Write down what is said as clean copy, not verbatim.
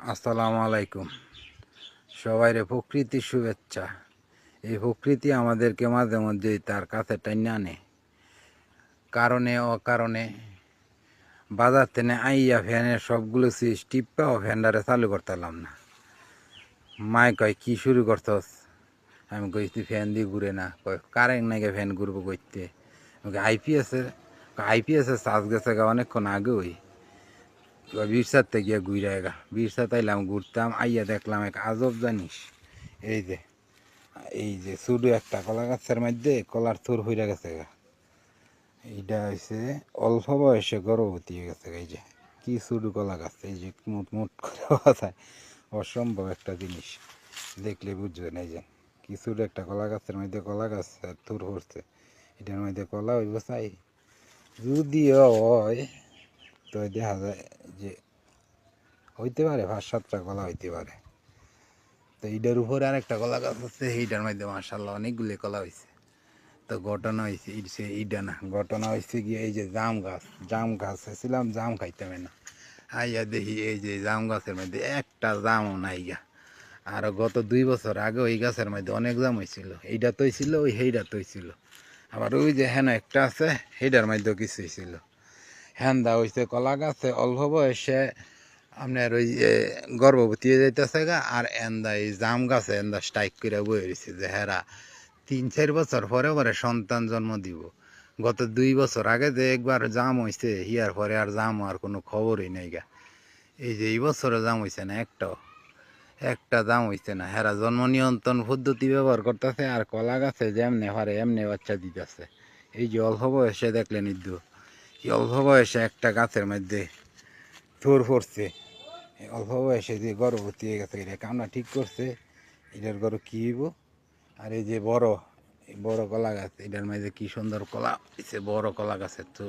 আসসালামু আলাইকুম। সবাইরে প্রকৃতির শুভেচ্ছা। এই প্রকৃতি আমাদেরকে মাঝে মধ্যেই তার কাছে টাইনে আনে। কারণে অকারণে বাজার থেকে আইয়া ফ্যানের সবগুলো সুইচ টিপ্পাও ফ্যানটারে চালু করতাম না। মায় কয় কি শুরু করছস? আমি কইছি ফ্যান দিয়ে ঘুরে না। কয় কারেন্ট নাকি ফ্যান ঘুরবো করতে? আইপিএসের চার্জ গেছে অনেকক্ষণ আগে ওই বীরসাতে গিয়া ঘুরে গা বীরসাত আইলাম ঘুরতাম আইয়া দেখলাম এক আজব জানিস। এই যে শুধু একটা কলা গাছের মধ্যে কলার থুর হইয়া গেছে গা। এইটা হয়েছে অল্প বয়সে গর্ভবতী হয়ে গেছে। এই যে কি শুধু কলা গাছ, এই যে মুট মুট করে কথায় অসম্ভব একটা জিনিস, দেখলে বুঝবেন। এই যে কি শুধু একটা কলা গাছের মধ্যে কলা গাছ থুর হচ্ছে, এটার মধ্যে কলা হইব চাই। যদিও হয় তো দেখা যায় যে হইতে পারে 5-7টা কলা হইতে পারে। তো এইটার উপরে আরেকটা কলা গাছ আছে, এইটার মধ্যে মাশাআল্লাহ অনেকগুলি কলা হয়েছে। তো ঘটনা হয়েছে এইটা না, ঘটনা হয়েছে গিয়ে এই যে জাম গাছ ছিলাম, জাম খাইতাম না। আইয়া দেখি এই যে জাম গাছের মধ্যে একটা জামও নাই গা। আর গত 2 বছর আগে ওই গাছের মধ্যে অনেক জাম হয়েছিল, এইটা তো হয়েছিল, ওই সেইটা তো হয়েছিল। আবার ওই যে হেন একটা আছে, সেইটার মধ্যেও কিছু হয়েছিল। হ্যান্দা হয়েছে কলা গাছে অল্প বয়সে আপনার ওই গর্ভবতী হয়ে যাইতেছে গা। আর এন্দা এই জাম গাছে এন্দা স্ট্রাইক করে বয়ে রয়েছে যে হেরা 3-4 বছর পরে পরে সন্তান জন্ম দিব। গত 2 বছর আগে যে একবার জাম হয়েছে, হিয়ার পরে আর জাম আর কোনো খবরই নেই গা। এই যে এই বছরে জাম হয়েছে না, একটা জাম হয়েছে না। হেরা জন্ম নিয়ন্ত্রণ পদ্ধতি ব্যবহার করতেছে, আর কলা গাছে যেমনে পারে এমনি বাচ্চা দিতেছে। এই যে অল্প বয়সে দেখলেন ইদ্যু, এই অল্প বয়সে একটা গাছের মধ্যে থোর পড়ছে। অল্প বয়সে যে গর্ভবতী হয়ে গেছে, এটা কামনা ঠিক করছে। এটার গরু কী হইব? আর এই যে বড় কলা গাছ, এটার মাঝে কি সুন্দর কলা হয়েছে, বড় কলা গাছের তো